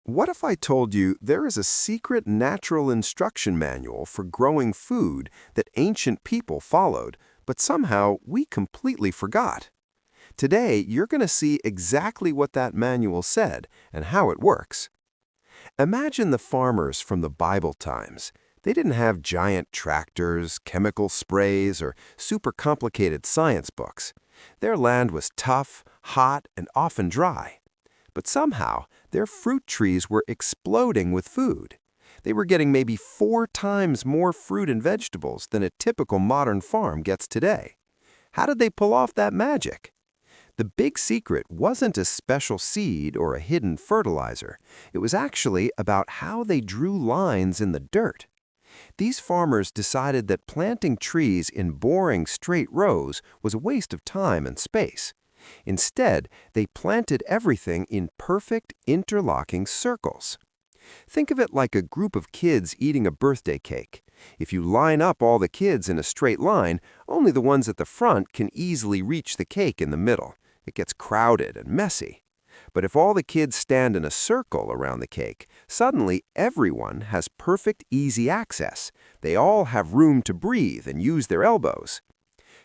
What if I told you there is a secret natural instruction manual for growing food that ancient people followed, but somehow we completely forgot? Today, you're going to see exactly what that manual said and how it works. Imagine the farmers from the Bible times. They didn't have giant tractors, chemical sprays, or super complicated science books. Their land was tough, hot, and often dry. But somehow, their fruit trees were exploding with food. They were getting maybe 4 times more fruit and vegetables than a typical modern farm gets today. How did they pull off that magic? The big secret wasn't a special seed or a hidden fertilizer. It was actually about how they drew lines in the dirt. These farmers decided that planting trees in boring straight rows was a waste of time and space. Instead, they planted everything in perfect interlocking circles. Think of it like a group of kids eating a birthday cake. If you line up all the kids in a straight line, only the ones at the front can easily reach the cake in the middle. It gets crowded and messy. But if all the kids stand in a circle around the cake, suddenly everyone has perfect, easy access. They all have room to breathe and use their elbows.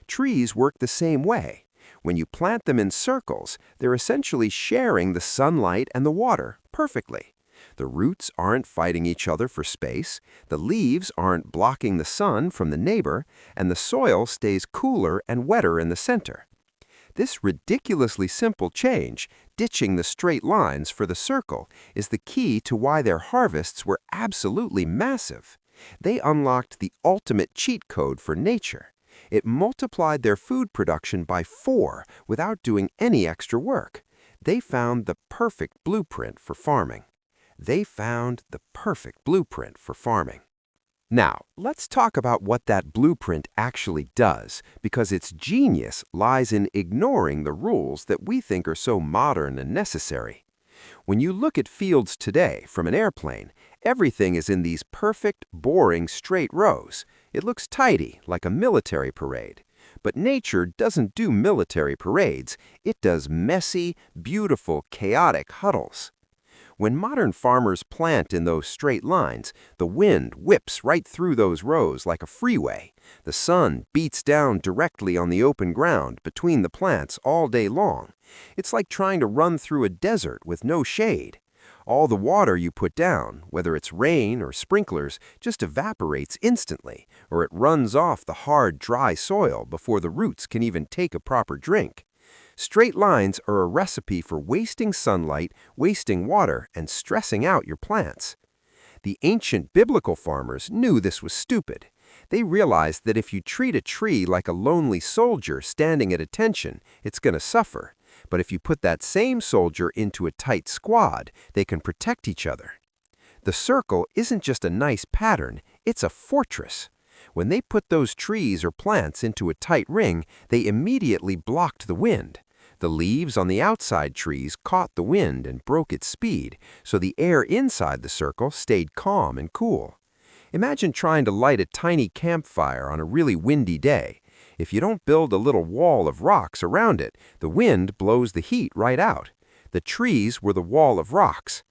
Trees work the same way. When you plant them in circles, they're essentially sharing the sunlight and the water perfectly. The roots aren't fighting each other for space, the leaves aren't blocking the sun from the neighbor, and the soil stays cooler and wetter in the center. This ridiculously simple change, ditching the straight lines for the circle, is the key to why their harvests were absolutely massive. They unlocked the ultimate cheat code for nature. It multiplied their food production by 4 without doing any extra work. They found the perfect blueprint for farming. Now, let's talk about what that blueprint actually does, because its genius lies in ignoring the rules that we think are so modern and necessary. When you look at fields today from an airplane, everything is in these perfect, boring, straight rows. It looks tidy, like a military parade. But nature doesn't do military parades. It does messy, beautiful, chaotic huddles. When modern farmers plant in those straight lines, the wind whips right through those rows like a freeway. The sun beats down directly on the open ground between the plants all day long. It's like trying to run through a desert with no shade. All the water you put down, whether it's rain or sprinklers, just evaporates instantly, or it runs off the hard, dry soil before the roots can even take a proper drink. Straight lines are a recipe for wasting sunlight, wasting water, and stressing out your plants. The ancient biblical farmers knew this was stupid. They realized that if you treat a tree like a lonely soldier standing at attention, it's going to suffer. But if you put that same soldier into a tight squad, they can protect each other. The circle isn't just a nice pattern, it's a fortress. When they put those trees or plants into a tight ring, they immediately blocked the wind. The leaves on the outside trees caught the wind and broke its speed, so the air inside the circle stayed calm and cool. Imagine trying to light a tiny campfire on a really windy day. If you don't build a little wall of rocks around it, the wind blows the heat right out. The trees were the wall of rocks.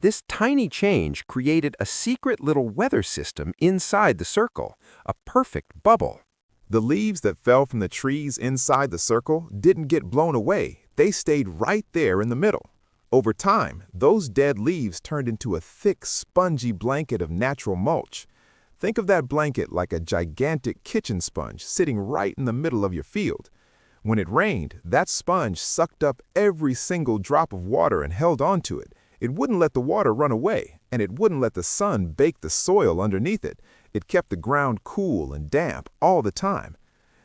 This tiny change created a secret little weather system inside the circle, a perfect bubble. The leaves that fell from the trees inside the circle didn't get blown away. They stayed right there in the middle. Over time, those dead leaves turned into a thick, spongy blanket of natural mulch. Think of that blanket like a gigantic kitchen sponge sitting right in the middle of your field. When it rained, that sponge sucked up every single drop of water and held onto it. It wouldn't let the water run away, and it wouldn't let the sun bake the soil underneath it. It kept the ground cool and damp all the time.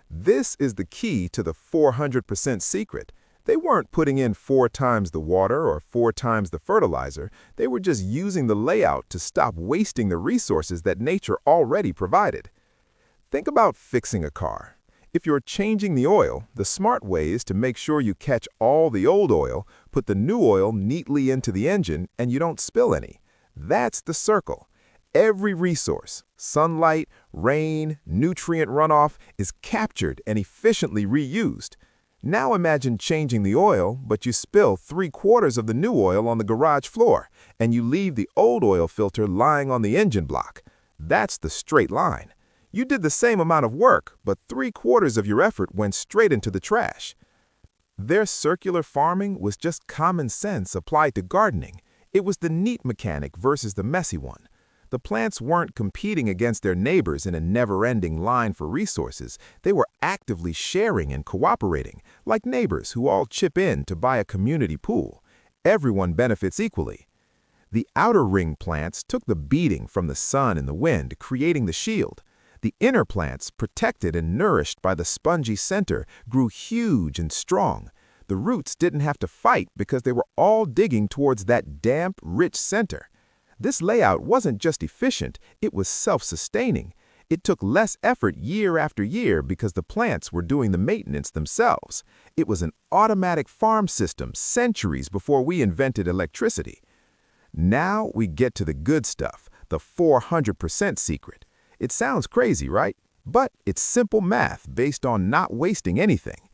This is the key to the 400% secret. They weren't putting in 4 times the water or 4 times the fertilizer. They were just using the layout to stop wasting the resources that nature already provided. Think about fixing a car. If you're changing the oil, the smart way is to make sure you catch all the old oil, put the new oil neatly into the engine, and you don't spill any. That's the circle. Every resource, sunlight, rain, nutrient runoff, is captured and efficiently reused. Now imagine changing the oil, but you spill 3/4 of the new oil on the garage floor, and you leave the old oil filter lying on the engine block. That's the straight line. You did the same amount of work, but 3/4 of your effort went straight into the trash. Their circular farming was just common sense applied to gardening. It was the neat mechanic versus the messy one. The plants weren't competing against their neighbors in a never-ending line for resources. They were actively sharing and cooperating, like neighbors who all chip in to buy a community pool. Everyone benefits equally. The outer ring plants took the beating from the sun and the wind, creating the shield. The inner plants, protected and nourished by the spongy center, grew huge and strong. The roots didn't have to fight because they were all digging towards that damp, rich center. This layout wasn't just efficient, it was self-sustaining. It took less effort year after year because the plants were doing the maintenance themselves. It was an automatic farm system centuries before we invented electricity. Now we get to the good stuff, the 400% secret. It sounds crazy, right? But it's simple math based on not wasting anything.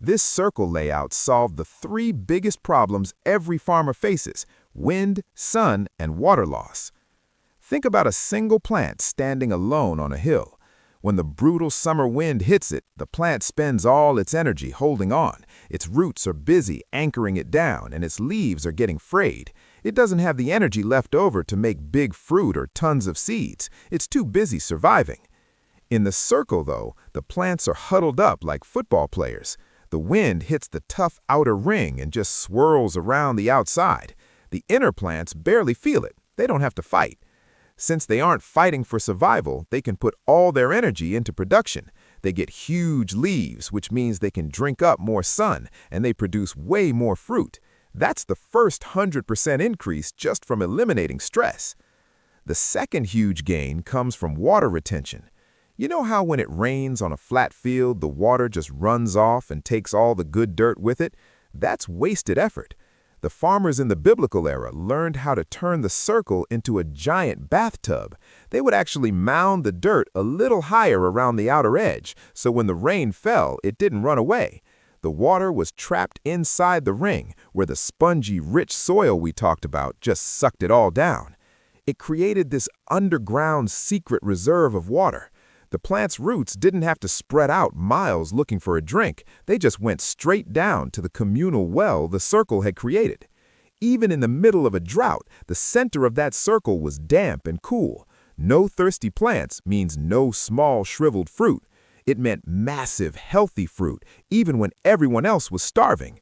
This circle layout solved the 3 biggest problems every farmer faces: wind, sun, and water loss. Think about a single plant standing alone on a hill. When the brutal summer wind hits it, the plant spends all its energy holding on. Its roots are busy anchoring it down, and its leaves are getting frayed. It doesn't have the energy left over to make big fruit or tons of seeds. It's too busy surviving. In the circle, though, the plants are huddled up like football players. The wind hits the tough outer ring and just swirls around the outside. The inner plants barely feel it. They don't have to fight. Since they aren't fighting for survival, they can put all their energy into production. They get huge leaves, which means they can drink up more sun, and they produce way more fruit. That's the first 100% increase just from eliminating stress. The second huge gain comes from water retention. You know how when it rains on a flat field, the water just runs off and takes all the good dirt with it? That's wasted effort. The farmers in the biblical era learned how to turn the circle into a giant bathtub. They would actually mound the dirt a little higher around the outer edge, so when the rain fell, it didn't run away. The water was trapped inside the ring, where the spongy, rich soil we talked about just sucked it all down. It created this underground secret reserve of water. The plant's roots didn't have to spread out miles looking for a drink. They just went straight down to the communal well the circle had created. Even in the middle of a drought, the center of that circle was damp and cool. No thirsty plants means no small, shriveled fruit. It meant massive, healthy fruit, even when everyone else was starving.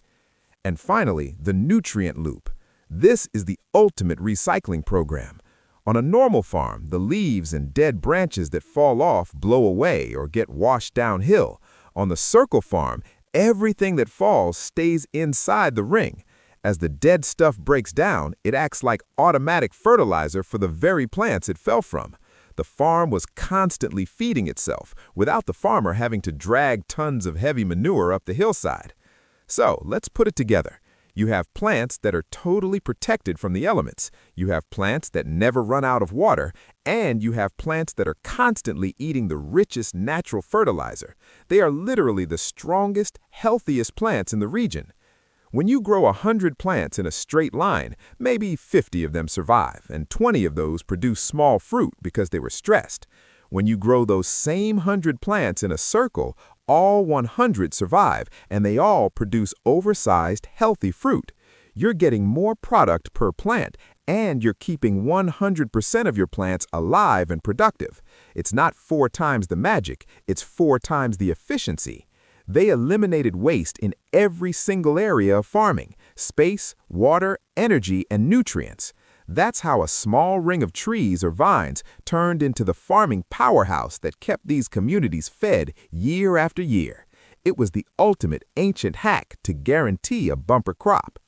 And finally, the nutrient loop. This is the ultimate recycling program. On a normal farm, the leaves and dead branches that fall off blow away or get washed downhill. On the circle farm, everything that falls stays inside the ring. As the dead stuff breaks down, it acts like automatic fertilizer for the very plants it fell from. The farm was constantly feeding itself, without the farmer having to drag tons of heavy manure up the hillside. So, let's put it together. You have plants that are totally protected from the elements. You have plants that never run out of water, and you have plants that are constantly eating the richest natural fertilizer. They are literally the strongest, healthiest plants in the region. When you grow 100 plants in a straight line, maybe 50 of them survive, and 20 of those produce small fruit because they were stressed. When you grow those same 100 plants in a circle, all 100 survive, and they all produce oversized, healthy fruit. You're getting more product per plant, and you're keeping 100% of your plants alive and productive. It's not 4 times the magic, it's 4 times the efficiency. They eliminated waste in every single area of farming: space, water, energy, and nutrients. That's how a small ring of trees or vines turned into the farming powerhouse that kept these communities fed year after year. It was the ultimate ancient hack to guarantee a bumper crop.